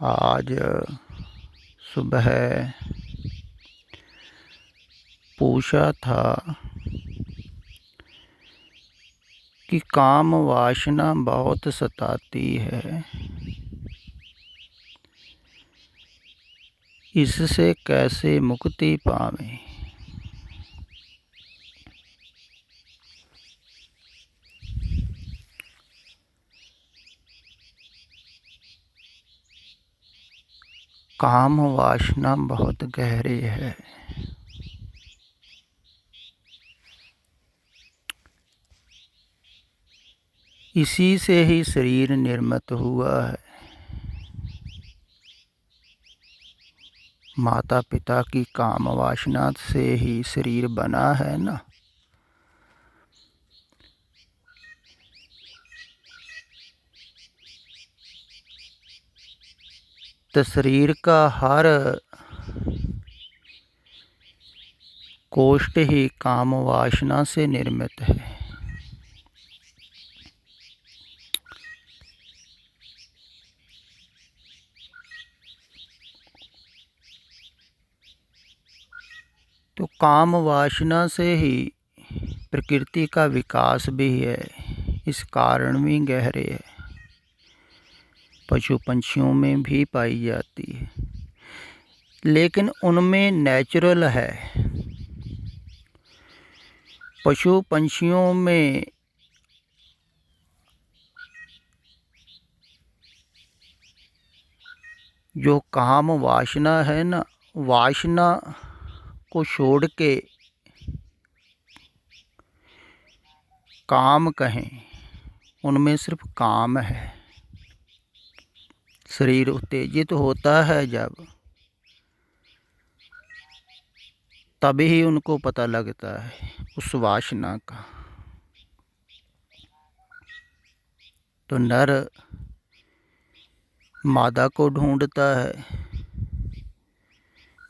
आज सुबह पूछा था कि काम वासना बहुत सताती है, इससे कैसे मुक्ति पावें। काम वासना बहुत गहरी है। इसी से ही शरीर निर्मित हुआ है। माता पिता की काम वासना से ही शरीर बना है ना। तो शरीर का हर कोष्ठ ही काम वासना से निर्मित है। तो काम वासना से ही प्रकृति का विकास भी है, इस कारण भी गहरे है। पशु पंछियों में भी पाई जाती है, लेकिन उनमें नेचुरल है। पशु पंछियों में जो काम वासना है ना, वासना को छोड़ के काम कहें, उनमें सिर्फ काम है। शरीर उत्तेजित होता है जब, तभी ही उनको पता लगता है उस वासना का। तो नर मादा को ढूंढता है,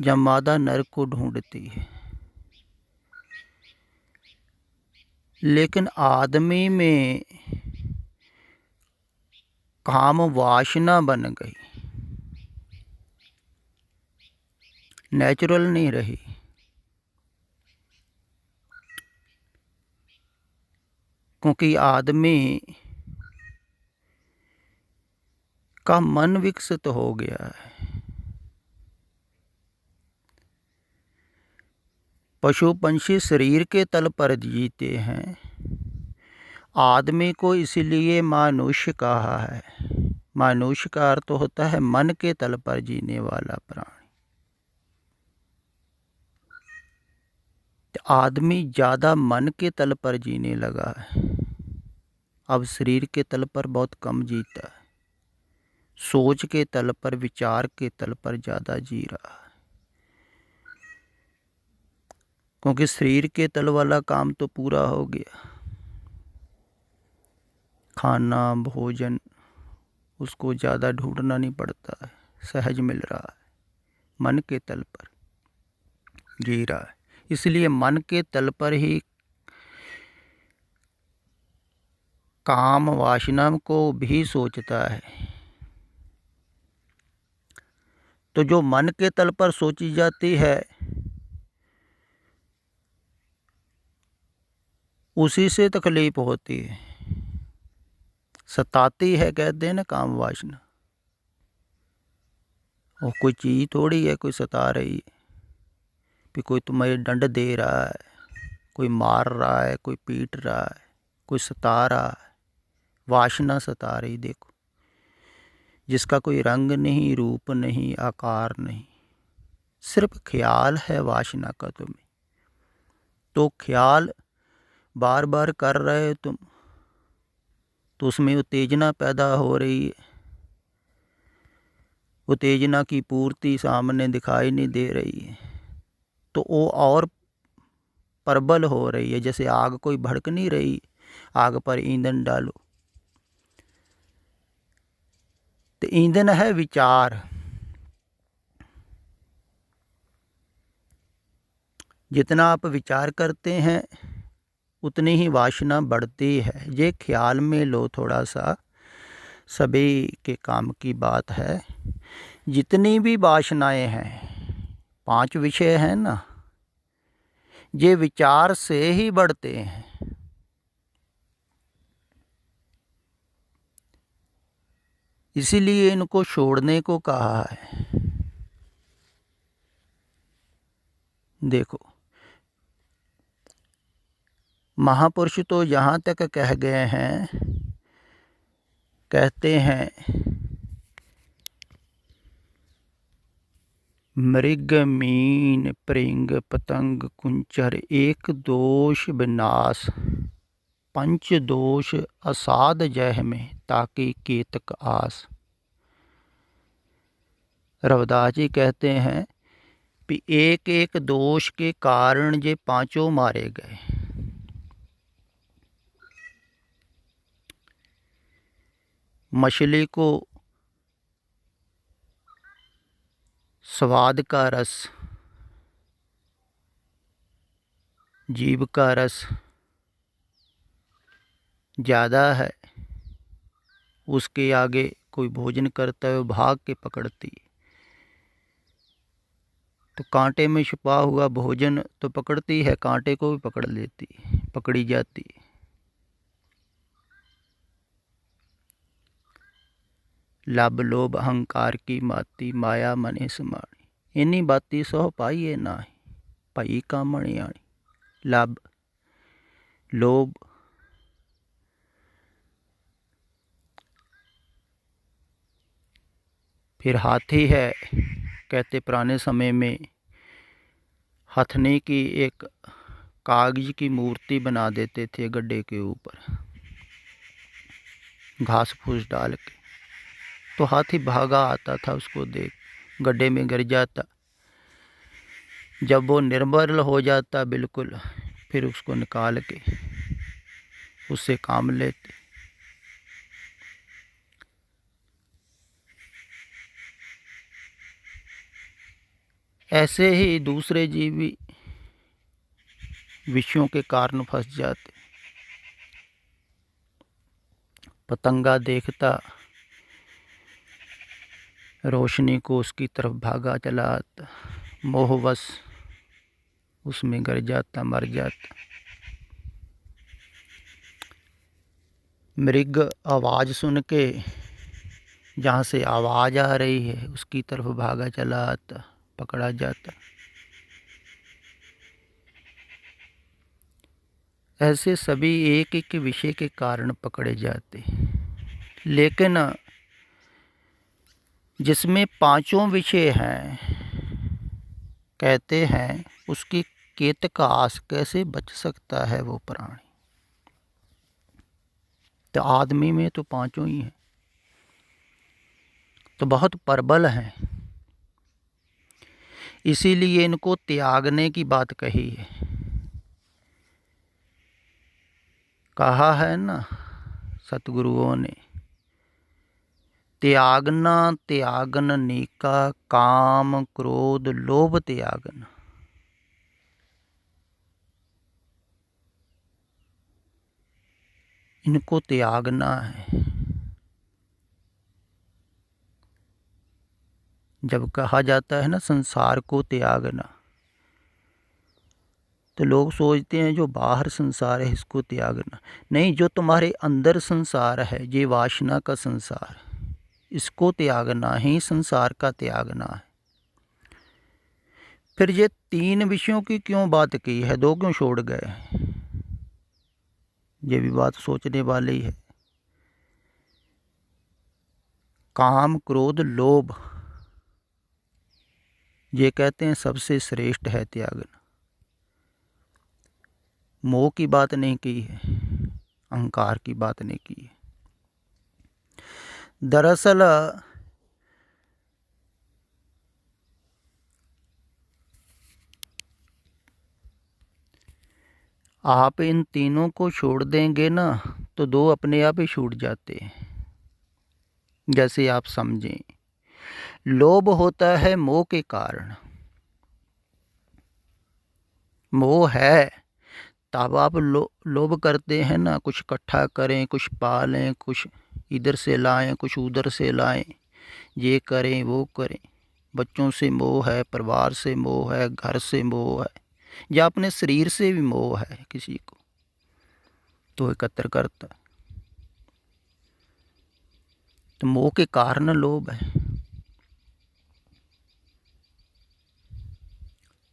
जब मादा नर को ढूंढती है। लेकिन आदमी में काम वासना बन गई, नेचुरल नहीं रही। क्योंकि आदमी का मन विकसित हो गया है। पशु पंछी शरीर के तल पर जीते हैं, आदमी को इसलिए मानुष्य कहा है। मानुष्य का अर्थ होता है मन के तल पर जीने वाला प्राणी। तो आदमी ज़्यादा मन के तल पर जीने लगा है, अब शरीर के तल पर बहुत कम जीता है। सोच के तल पर, विचार के तल पर ज़्यादा जी रहा है। क्योंकि शरीर के तल वाला काम तो पूरा हो गया। खाना भोजन उसको ज़्यादा ढूंढना नहीं पड़ता है, सहज मिल रहा है। मन के तल पर जी रहा है, इसलिए मन के तल पर ही काम वासना को भी सोचता है। तो जो मन के तल पर सोची जाती है, उसी से तकलीफ होती है, सताती है। कहते हैं ना काम वासना, और कोई चीज़ थोड़ी है कोई सता रही है। भी कोई तुम्हें दंड दे रहा है, कोई मार रहा है, कोई पीट रहा है, कोई सता रहा है। वासना सता रही। देखो, जिसका कोई रंग नहीं, रूप नहीं, आकार नहीं, सिर्फ ख्याल है वासना का तुम्हें। तो ख्याल बार बार कर रहे हो तुम, तो उसमें उत्तेजना पैदा हो रही है। उत्तेजना की पूर्ति सामने दिखाई नहीं दे रही है, तो वो और प्रबल हो रही है। जैसे आग कोई भड़क नहीं रही, आग पर ईंधन डालो। तो ईंधन है विचार। जितना आप विचार करते हैं उतनी ही वासना बढ़ती है। ये ख्याल में लो थोड़ा सा, सभी के काम की बात है। जितनी भी वासनाएं हैं, 5 विषय हैं ना, ये विचार से ही बढ़ते हैं। इसीलिए इनको छोड़ने को कहा है। देखो, महापुरुष तो यहाँ तक कह गए हैं, कहते हैं मृग मीन पृंग पतंग कुंचर एक दोष विनाश, पंच दोष असाध जह में ताकि केतक आस। रविदास जी कहते हैं कि एक एक दोष के कारण ये 5 मारे गए। मछली को स्वाद का रस, जीभ का रस ज़्यादा है, उसके आगे कोई भोजन करता है भाग के पकड़ती, तो कांटे में छुपा हुआ भोजन तो पकड़ती है, कांटे को भी पकड़ लेती, पकड़ी जाती। लब लोभ अहंकार की माती माया मने समाणी, इन्हीं बाती सो पाइए नाही पाई कामणी आणी। लब लोभ फिर हाथी है, कहते पुराने समय में हथनी की एक कागज की मूर्ति बना देते थे गड्ढे के ऊपर घास फूस डाल के, तो हाथी भागा आता था, उसको देख गड्ढे में गिर जाता। जब वो निर्बल हो जाता बिल्कुल, फिर उसको निकाल के उससे काम लेते। ऐसे ही दूसरे जीव भी विषयों के कारण फंस जाते। पतंगा देखता रोशनी को, उसकी तरफ भागा चला आता, मोहवश उसमें गिर जाता, मर जाता। मृग आवाज़ सुन के जहाँ से आवाज़ आ रही है उसकी तरफ भागा चला आता, पकड़ा जाता। ऐसे सभी एक एक विषय के कारण पकड़े जाते, लेकिन जिसमें 5 विषय हैं, कहते हैं उसकी केतक आस कैसे बच सकता है वो प्राणी। तो आदमी में तो 5 ही हैं, तो बहुत प्रबल हैं, इसीलिए इनको त्यागने की बात कही है। कहा है ना सतगुरुओं ने, त्यागना त्यागन नीका काम क्रोध लोभ त्यागना। इनको त्यागना है। जब कहा जाता है ना संसार को त्यागना, तो लोग सोचते हैं जो बाहर संसार है इसको त्यागना। नहीं, जो तुम्हारे अंदर संसार है, ये वासना का संसार, इसको त्यागना ही संसार का त्यागना है। फिर ये 3 विषयों की क्यों बात की है, 2 क्यों छोड़ गए, ये भी बात सोचने वाली है। काम क्रोध लोभ, ये कहते हैं सबसे श्रेष्ठ है त्यागना। मोह की बात नहीं की है, अहंकार की बात नहीं की है। दरअसल आप इन तीनों को छोड़ देंगे ना, तो 2 अपने आप ही छूट जाते हैं। जैसे आप समझें, लोभ होता है मोह के कारण। मोह है तब आप लोभ करते हैं ना, कुछ इकट्ठा करें, कुछ पालें, कुछ इधर से लाएं, कुछ उधर से लाएं, ये करें वो करें। बच्चों से मोह है, परिवार से मोह है, घर से मोह है, या अपने शरीर से भी मोह है किसी को, तो एकत्र करता है। तो मोह के कारण लोभ है,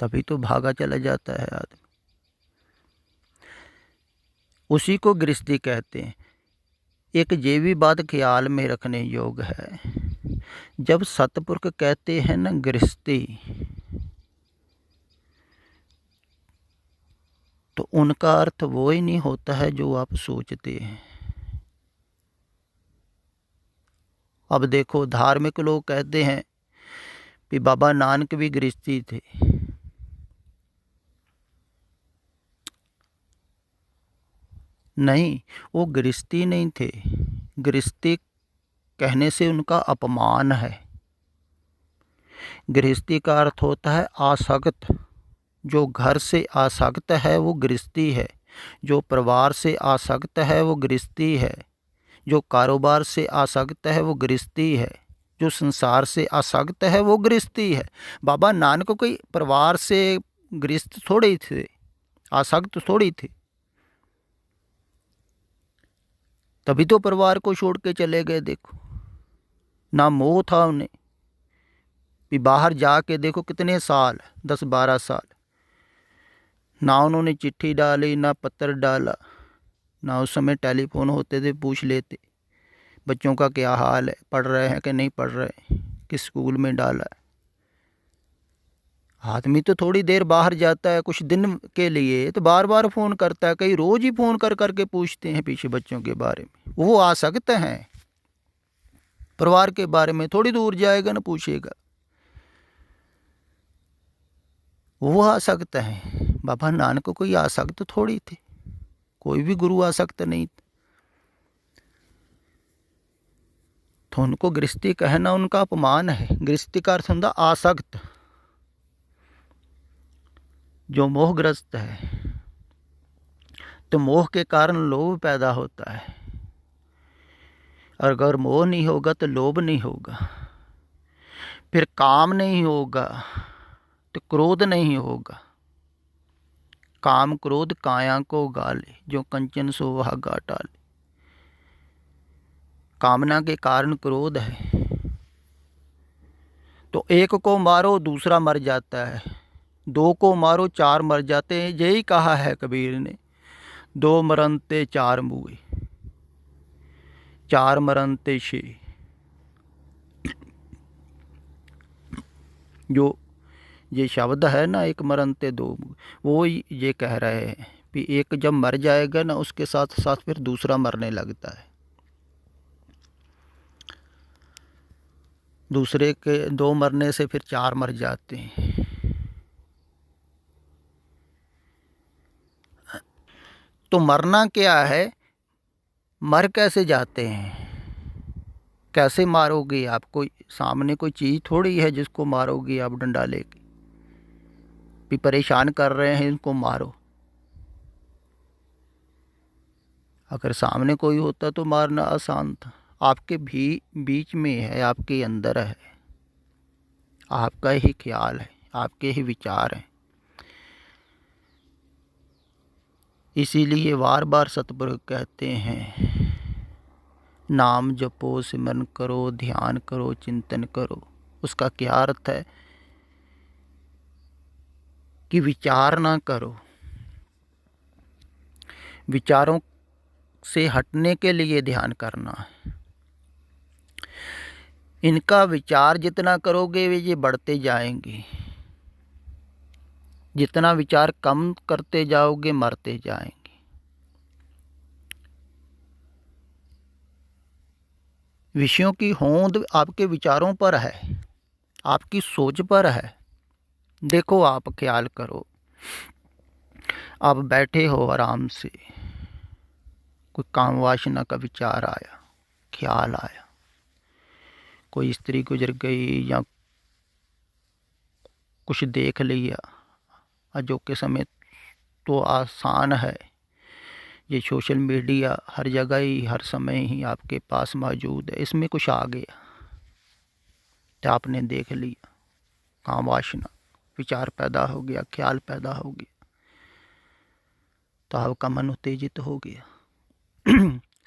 तभी तो भागा चला जाता है आदमी। उसी को गृहस्थी कहते हैं। एक ये भी बात ख्याल में रखने योग्य है, जब सतपुरुष कहते हैं ना गृहस्थी, तो उनका अर्थ वो ही नहीं होता है जो आप सोचते हैं। अब देखो, धार्मिक लोग कहते हैं कि बाबा नानक भी गृहस्थी थे। नहीं, वो गृहस्थी नहीं थे। गृहस्थी कहने से उनका अपमान है। गृहस्थी का अर्थ होता है आसक्त। जो घर से आसक्त है वो गृहस्थी है, जो परिवार से आसक्त है वो गृहस्थी है, जो कारोबार से आसक्त है वो गृहस्थी है, जो संसार से आसक्त है वो गृहस्थी है। बाबा नानक कोई परिवार से गृहस्थ थोड़े थे, आसक्त थोड़ी थे, तभी तो परिवार को छोड़ के चले गए। देखो, ना मोह था उन्हें भी बाहर जाके देखो कितने साल, 10-12 साल, ना उन्होंने चिट्ठी डाली ना पत्र डाला, ना उस समय टेलीफोन होते थे पूछ लेते बच्चों का क्या हाल है, पढ़ रहे हैं कि नहीं पढ़ रहे, किस स्कूल में डाला है। आदमी तो थोड़ी देर बाहर जाता है कुछ दिन के लिए तो बार बार फ़ोन करता है, कई रोज़ ही फ़ोन कर करके पूछते हैं पीछे बच्चों के बारे में। वो आ सकते हैं, परिवार के बारे में थोड़ी दूर जाएगा ना पूछेगा, वो आ सकता है। बाबा नानक कोई आ सकते थोड़ी थे, कोई भी गुरु आ सकता नहीं था। तो उनको गृहस्थी कहना उनका अपमान है। गृहस्थी का अर्थ होता आसक्त, जो मोहग्रस्त है। तो मोह के कारण लोभ पैदा होता है, और अगर मोह नहीं होगा तो लोभ नहीं होगा, फिर काम नहीं होगा तो क्रोध नहीं होगा। काम क्रोध काया को गाले, जो कंचन सो वह गा टाले। कामना के कारण क्रोध है। तो एक को मारो दूसरा मर जाता है, दो को मारो चार मर जाते हैं। यही कहा है कबीर ने, दो मरनते चार मुए, चार मरनते छे। जो ये शब्द है ना, एक मरनते दो, वो ये कह रहे हैं कि एक जब मर जाएगा ना उसके साथ साथ फिर दूसरा मरने लगता है। दूसरे के दो मरने से फिर चार मर जाते हैं। तो मरना क्या है, मर कैसे जाते हैं, कैसे मारोगे आप? कोई सामने कोई चीज़ थोड़ी है जिसको मारोगे आप डंडा लेके, भी परेशान कर रहे हैं इनको मारो। अगर सामने कोई होता तो मारना आसान था। आपके भी बीच में है, आपके अंदर है, आपका ही ख्याल है, आपके ही विचार हैं। इसीलिए बार बार सतपुरुष कहते हैं, नाम जपो सिमरन करो, ध्यान करो, चिंतन करो। उसका क्या अर्थ है कि विचार ना करो। विचारों से हटने के लिए ध्यान करना है। इनका विचार जितना करोगे वे ये बढ़ते जाएंगे, जितना विचार कम करते जाओगे मरते जाएंगे। विषयों की होंद आपके विचारों पर है, आपकी सोच पर है। देखो, आप ख्याल करो, आप बैठे हो आराम से, कोई काम वासना का विचार आया, ख्याल आया, कोई स्त्री गुजर गई या कुछ देख लिया। अजो के समय तो आसान है, ये सोशल मीडिया हर जगह ही हर समय ही आपके पास मौजूद है। इसमें कुछ आ गया, तो आपने देख लिया, कहाँ वासना, विचार पैदा हो गया, ख्याल पैदा हो गया, तो आपका मन उत्तेजित हो गया,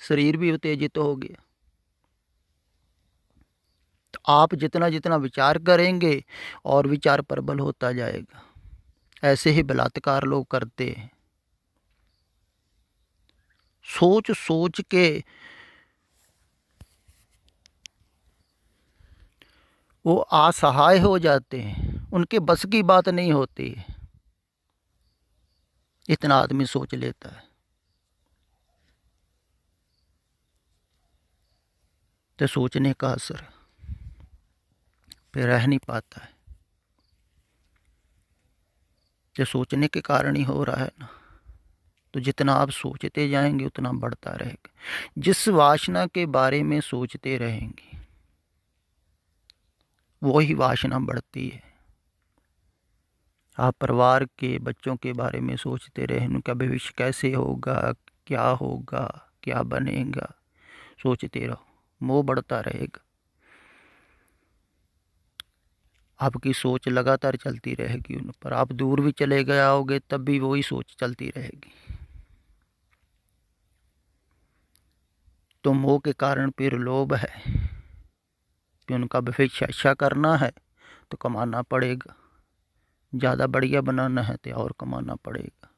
शरीर भी उत्तेजित हो गया। तो आप जितना जितना विचार करेंगे और विचार प्रबल होता जाएगा। ऐसे ही बलात्कार लोग करते हैं, सोच सोच के वो असहाय हो जाते हैं, उनके बस की बात नहीं होती है। इतना आदमी सोच लेता है तो सोचने का असर पे रह नहीं पाता है। जो सोचने के कारण ही हो रहा है ना, तो जितना आप सोचते जाएंगे उतना बढ़ता रहेगा। जिस वासना के बारे में सोचते रहेंगे वही वासना बढ़ती है। आप परिवार के बच्चों के बारे में सोचते रहे, उनका भविष्य कैसे होगा, क्या बनेगा, सोचते रहो, मोह बढ़ता रहेगा। आपकी सोच लगातार चलती रहेगी उन पर। आप दूर भी चले गए आओगे तब भी वही सोच चलती रहेगी। तो मोह के कारण फिर लोभ है कि उनका भविष्य अच्छा करना है तो कमाना पड़ेगा, ज़्यादा बढ़िया बनाना है तो और कमाना पड़ेगा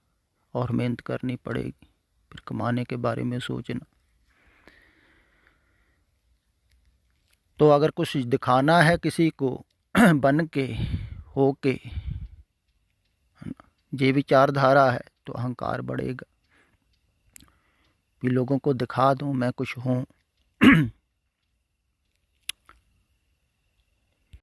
और मेहनत करनी पड़ेगी। फिर कमाने के बारे में सोचना। तो अगर कुछ दिखाना है किसी को बन के, हो के, ये विचारधारा है तो अहंकार बढ़ेगा कि लोगों को दिखा दूं मैं कुछ हूँ,